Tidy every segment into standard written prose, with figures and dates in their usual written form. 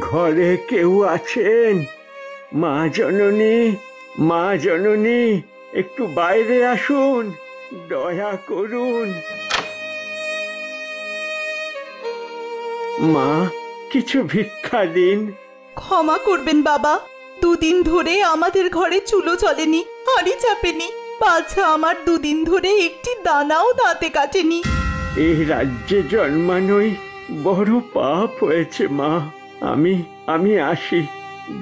ঘরে কেউ আছেন? মা জননী, মা জননী, একটু বাইরে আসুন, দয়া করুন। মা, কিছু ভিক্ষা দিন। ক্ষমা করবেন বাবা, দুদিন ধরে আমাদের ঘরে চুলো চলেনি, হাঁড়ি চাপেনি, বাচ্চা আমার দুদিন ধরে একটি দানাও দাঁতে কাটেনি। এই রাজ্যে জন্মানোই বড় পাপ হয়েছে মা। আমি আসি,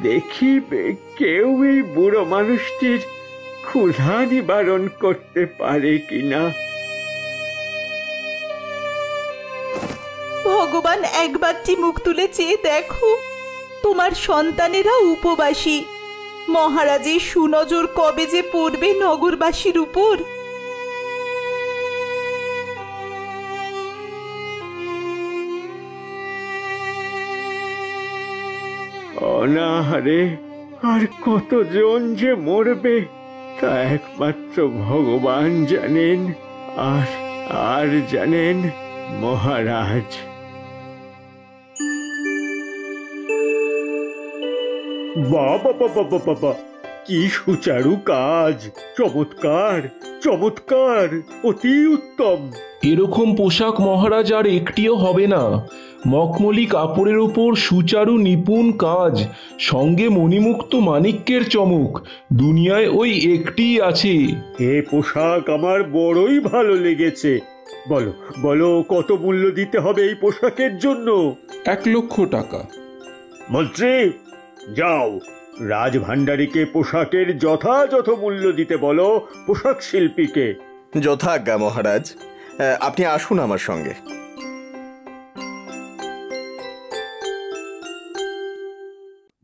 দেখি কেউ এই বুড়ো মানুষটির ক্ষুধা নিবারণ করতে পারে কিনা। ভগবান একবারটি মুখ তুলে চেয়ে দেখো, তোমার সন্তানেরা উপবাসী। মহারাজের সুনজর কবে যে পড়বে নগরবাসীর উপর। অনাহারে আর কতজন যে মরবে তা একমাত্র ভগবান জানেন, আর জানেন মহারাজ। বাবা বাবা বাবা, কি সুচারু কাজ! চমৎকার চমৎকার, অতি উত্তম। এরকম পোশাক মহারাজ আর একটিও হবে না। মখমলি কাপড়ের উপর সুচারু নিপুণ কাজ, সঙ্গে মণিমুক্ত মাণিক্যের চমক, দুনিয়ায় ওই একটিই আছে। এ পোশাক আমার বড়ই ভালো লেগেছে। বলো বলো, কত মূল্য দিতে হবে এই পোশাকের জন্য? 1,00,000 টাকা। মন্ত্রী, যাও, রাজভাণ্ডারীকে পোশাকের যথাযথ মূল্য দিতে বলো পোশাক শিল্পীকে। যথাজ্ঞা মহারাজ। আপনি আসুন আমার সঙ্গে।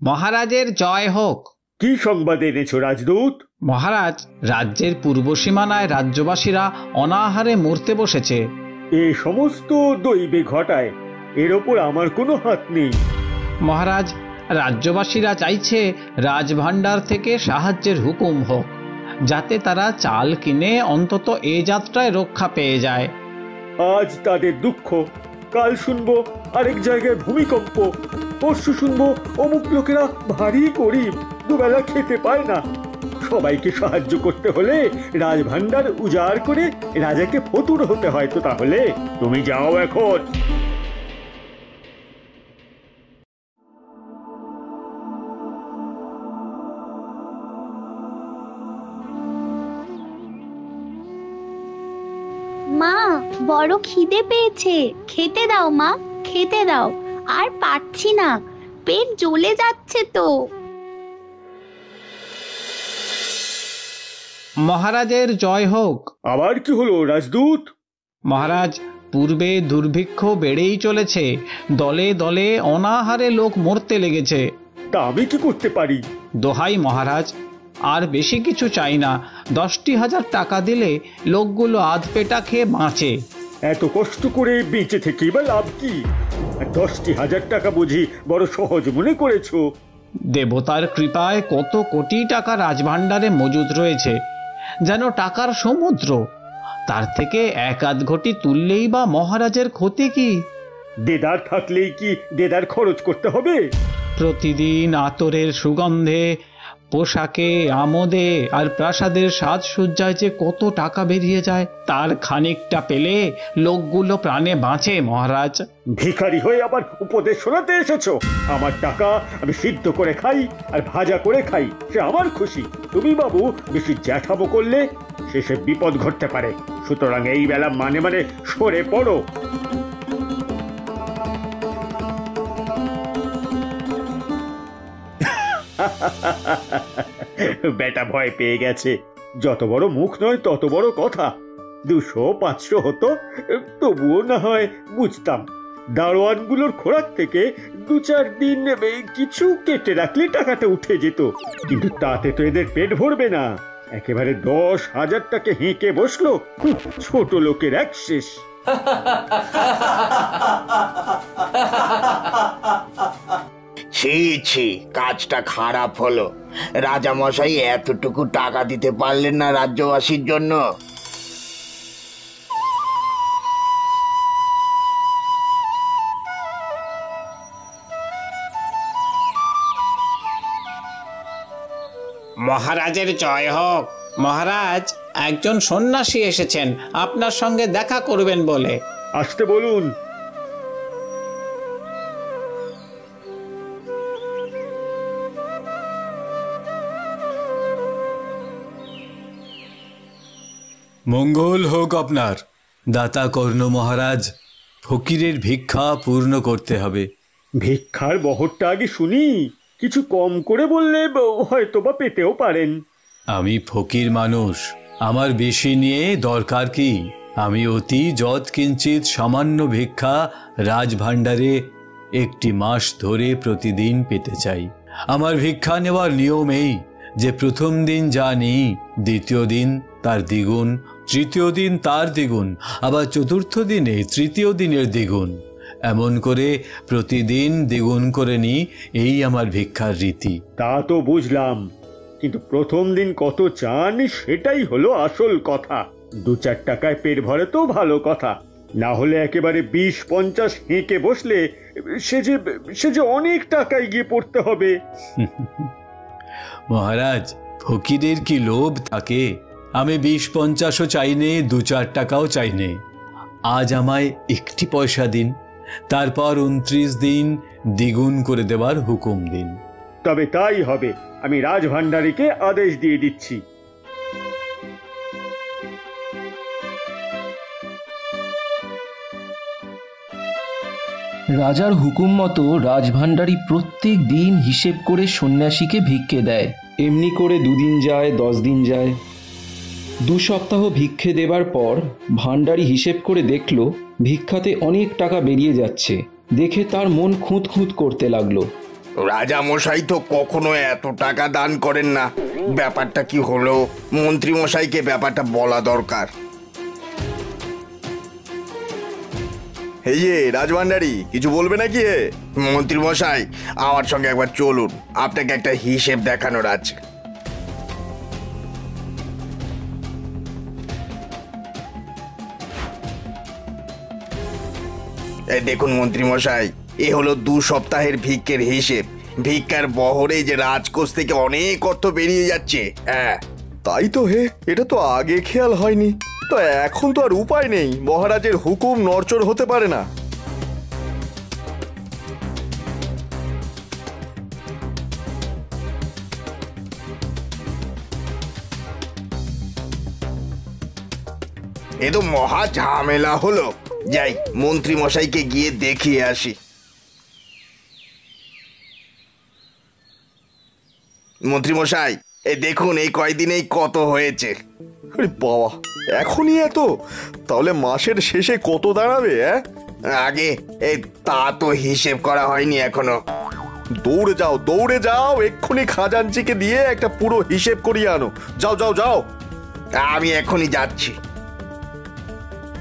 মহারাজের জয় হোক। কি সংবাদ এনেছো রাজদূত? মহারাজ, রাজ্যের পূর্ব সীমানায় রাজ্যবাসীরা অনাহারে মরতে বসেছে। এ সমস্ত দৈবে ঘটায়, এর ওপর আমার কোনো হাত নেই। মহারাজ, রাজ্যবাসীরা চাইছে রাজভাণ্ডার থেকে সাহায্যের হুকুম হোক, যাতে তারা চাল কিনে অন্তত এ যাত্রায় রক্ষা পেয়ে যায়। আজ তাদের দুঃখ, কাল শুনবো আরেক জায়গায় ভূমিকম্প, পরশু শুনবো অমুক লোকেরা ভারী গরিব, দুবেলা খেতে পায় না। সবাইকে সাহায্য করতে হলে রাজভাণ্ডার উজাড় করে রাজাকে ফতুর হতে হয়। তো তাহলে তুমি যাও এখন। মা, বড় খিদে পেয়েছে, খেতে দাও মা, খেতে দাও। আর পারছি না, পেট জ্বলে যাচ্ছে তো। মহারাজের জয় হোক। আবার কি হলো রাজদূত? মহারাজ, পূর্বে দুর্ভিক্ষ বেড়েই চলেছে, দলে দলে অনাহারে লোক মরতে লেগেছে। তা আমি কি করতে পারি? দোহাই মহারাজ, আর বেশি কিছু চাই না। 10,000 টাকা দিলে লোকগুলো আধ পেটা খেয়ে বাঁচে। এত কষ্ট করে বেঁচে থেকে বা লাভ কি? 10,000 টাকা বুঝি বড় সহজ মনে করেছো? দেবতার কৃপায় কত কোটি টাকা রাজভাণ্ডারে মজুদ রয়েছে, যেন টাকার সমুদ্র। তার থেকে 1-8 ঘটি তুললেই বা মহারাজের ক্ষতি কি? দেদার থাকলেই কি দেদার খরচ করতে হবে? প্রতিদিন আতরের সুগন্ধে, পোশাকে, আমোদে আর প্রাসাদের সাজসজ্জায় যে কত টাকা বেরিয়ে যায়, তার খানিকটা পেলে লোকগুলো প্রাণে বাঁচে মহারাজ। ভিখারি হয়ে আবার উপদেশ শোনাতে এসেছো? আমার টাকা আমি সিদ্ধ করে খাই আর ভাজা করে খাই, সে আমার খুশি। তুমি বাবু বেশি জ্যাঠাবো করলে শেষে বিপদ ঘটতে পারে। সুতরাং এই বেলা মানে সরে পড়ো। বেটা ভয় পেয়ে গেছে। যত বড় মুখ নয় তত বড় কথা। 200-500 হতো তবুও না হয় বুঝতাম। দারোয়ানগুলোর খোরাক থেকে 2-4 দিন কিছু কেটে রাখলে টাকাটা উঠে যেত। কিন্তু তাতে তো এদের পেট ভরবে না। একেবারে 10,000 টাকা হেঁকে বসলো। ছোট লোকের এক শেষ। ছি ছি, কাজটা খারাপ হলো। রাজামশাই এতটুকু টাকা দিতে পারলেন না রাজ্যবাসীর জন্য। মহারাজের জয় হোক। মহারাজ, একজন সন্ন্যাসী এসেছেন আপনার সঙ্গে দেখা করবেন বলে। আসতে বলুন। মঙ্গল হোক আপনার। দাতা কর্ণ মহারাজ, ফকিরের ভিক্ষা পূর্ণ করতে হবে। ভিক্ষার বহরটা আগে শুনি, কিছু কম করে বললে হয়তো বা পেতেও পারেন। আমি ফকির মানুষ, আমার বেশি নিয়ে দরকার কি? আমি অতি যৎ কিঞ্চিত সামান্য ভিক্ষা রাজভাণ্ডারে একটি মাস ধরে প্রতিদিন পেতে চাই। আমার ভিক্ষা নেওয়ার নিয়ম এই যে প্রথম দিন যা নিই, দ্বিতীয় দিন তার দ্বিগুণ, তৃতীয় দিন তার দ্বিগুণ, আবার চতুর্থ দিনে তৃতীয় দিনের দ্বিগুণ, এমন করে প্রতিদিন দ্বিগুণ করে নিই। এই আমার ভিক্ষার রীতি। তা তো বুঝলাম, কিন্তু প্রথম দিন কত চান সেটাই হলো আসল কথা। 2-4 টাকায় পেট ভরে তো ভালো কথা, না হলে একেবারে 20-50 হেঁকে বসলে সে যে অনেক টাকায় গিয়ে পড়তে হবে। মহারাজ, ফকিরের কি লোভ থাকে? আমি 20-50ও চাইনে, 2-4 টাকাও চাইনে। আজ আমায় 1 পয়সা দিন, তারপর 29 দিন দ্বিগুণ করে দেওয়ার হুকুম দিন। তবে তাই হবে, আমি রাজভাণ্ডারীকে আদেশ দিয়ে দিচ্ছি। রাজার হুকুম মতো রাজভাণ্ডারী প্রত্যেক দিন হিসেব করে সন্ন্যাসীকে ভিক্ষে দেয়। এমনি করে 2 দিন যায়, 10 দিন যায়। 2 সপ্তাহ ভিক্ষে দেবার পর ভাণ্ডারী হিসেব করে দেখল ভিক্ষাতে অনেক টাকা বেরিয়ে যাচ্ছে। দেখে তার মন খুঁত খুঁত করতে লাগলো। রাজা মশাই তো কখনো এত টাকা দান করেন না, ব্যাপারটা কি হলো? মন্ত্রী মশাইকে ব্যাপারটা বলা দরকার। এই যে রাজভাণ্ডারী, কিছু বলবে নাকি? মন্ত্রী মশাই, আমার সঙ্গে একবার চলুন, আপনাকে একটা হিসেব দেখানোর আছে। এই দেখুন মন্ত্রী মশাই, এ হলো 2 সপ্তাহের ভিক্ষের হিসেব। ভিক্ষার বহরে যে রাজকোষ থেকে অনেক অর্থ বেরিয়ে যাচ্ছে। হ্যাঁ, তাই তো হে, এটা তো আগে খেয়াল হয়নি। তো এখন তো আর উপায় নেই, মহারাজের হুকুম নড়চড় হতে পারে না। এ তো মহা ঝামেলা হলো। যাই, মন্ত্রী মশাইকে গিয়ে দেখিয়ে আসি। মন্ত্রী মশাই, এই দেখুন এই কয়দিনেই কত হয়েছে। আরে বাবা, এখনই এত? তাহলে মাসের শেষে কত দাঁড়াবে? আগে এই তা তো হিসেব করা হয়নি এখনো। দৌড়ে যাও, এক্ষুনি খাজাঞ্চিকে দিয়ে একটা পুরো হিসেব করিয়ে আনো। যাও যাও যাও। আমি এখনই যাচ্ছি।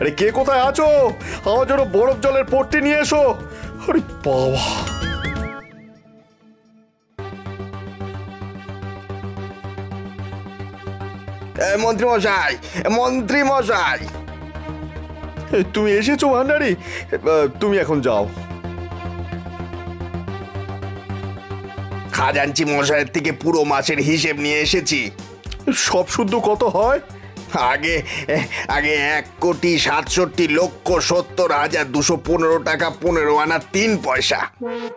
আরে কে কোথায় আছো? আমার জন্য বরফ জলের পট্টি নিয়ে এসো। আরে বাবা, মন্ত্রী মশাই, মন্ত্রী মশাই, তুমি এসেছো ভাণ্ডারী? তুমি এখন যাও। খাজাঞ্চি মশাইয়ের থেকে পুরো মাসের হিসেব নিয়ে এসেছি। সব শুদ্ধ কত হয়? আগে 1,67,70,215 টাকা 15 আনা 3 পয়সা।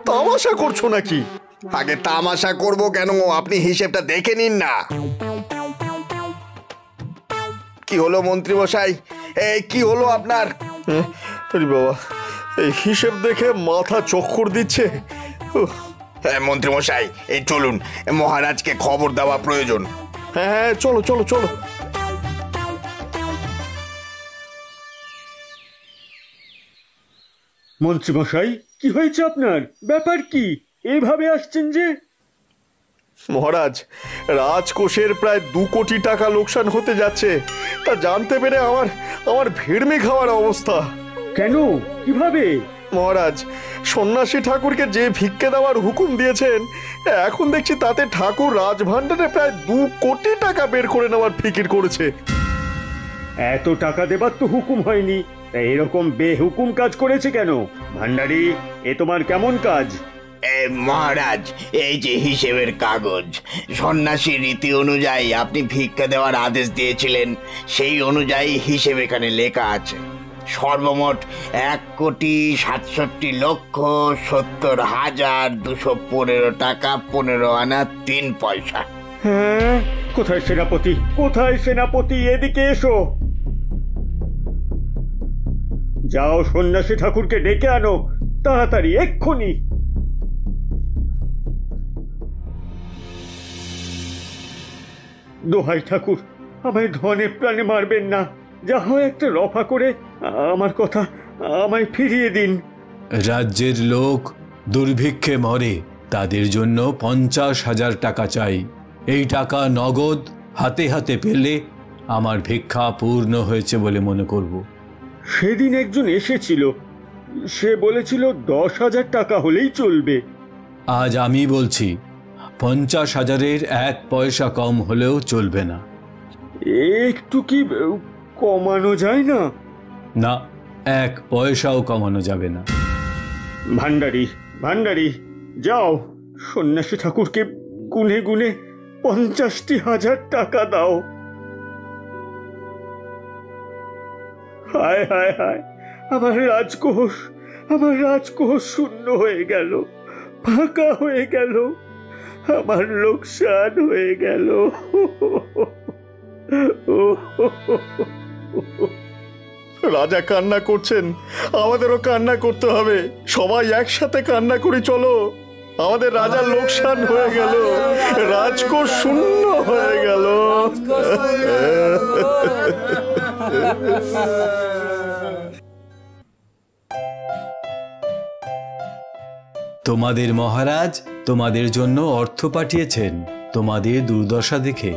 তামাশা করছো নাকি? আগে তামাশা করবো কেন, আপনি হিসেবটা দেখে নিন না। কি হলো মন্ত্রী মশাই, কি হলো আপনার? আরে বাবা, এই হিসেব দেখে মাথা চক্কর দিচ্ছে। মন্ত্রী মশাই, এই চলুন, মহারাজকে খবর দেওয়া প্রয়োজন। হ্যাঁ, চলো চলো চলো। মন্ত্রী মশাই, কি হয়েছে আপনার? ব্যাপার কি? এইভাবে আসছেন যে? মহারাজ, রাজকোষের প্রায় 2 কোটি টাকা লোকসান হতে যাচ্ছে। তা জানতে পেরে আমার ভিড়মি খাওয়ার অবস্থা। কেন? কিভাবে? মহারাজ, সন্ন্যাসী ঠাকুরকে যে ভিক্ষে দেওয়ার হুকুম দিয়েছেন, এখন দেখছি তাতে ঠাকুর রাজভাণ্ডারে প্রায় 2 কোটি টাকা বের করে নেওয়ার ফিকির করেছে। এত টাকা দেবার তো হুকুম হয়নি, তা এরকম বেহুকুম কাজ করেছে কেন? ভাণ্ডারী, এ তোমার কেমন কাজ? মহারাজ, এই যে হিসেবের কাগজ, সন্ন্যাসী রীতি অনুযায়ী আপনি ভিক্ষা দেওয়ার আদেশ দিয়েছিলেন, সেই অনুযায়ী হিসেব এখানে লেখা আছে। সর্বমোট 1,70,70,215 টাকা 15 আনা 3 পয়সা। হ্যাঁ, কোথায় সেনাপতি? কোথায় সেনাপতি? এদিকে এসো। যাও, সন্ন্যাসী ঠাকুরকে ডেকে আনো তাড়াতাড়ি, এক্ষুনি। দোহাই ঠাকুর, আমায় ধনে প্রাণে মারবেন না। যা হয় একটা রফা করে আমার কথা আমায় ফিরিয়ে দিন। রাজ্যের লোক দুর্ভিক্ষে মরে, তাদের জন্য 50,000 টাকা চাই। এই টাকা নগদ হাতে হাতে পেলে আমার ভিক্ষা পূর্ণ হয়েছে বলে মনে করব। সেদিন একজন এসেছিল, সে বলেছিল 10,000 টাকা হলেই চলবে। আজ আমি বলছি 50,000-এর 1 পয়সা কম হলেও চলবে না। একটু কি কমানো যায় না? না, 1 পয়সাও কমানো যাবে না। ভান্ডারি, ভান্ডারি, যাও সন্ন্যাসী ঠাকুরকে গুনে গুনে 50,000 টাকা দাও। হায় হায় হায়, আমার রাজকোষ শূন্য হয়ে গেল, ফাঁকা হয়ে গেল, আমার লোকসান হয়ে গেল। রাজা কান্না করছেন, আমাদেরও কান্না করতে হবে। সবাই একসাথে কান্না করি, চলো। আমাদের রাজার লোকসান হয়ে গেল, রাজকোষ শূন্য হয়ে গেল। তোমাদের মহারাজ তোমাদের জন্য অর্থ পাঠিয়েছেন, তোমাদের দুর্দশা দেখে।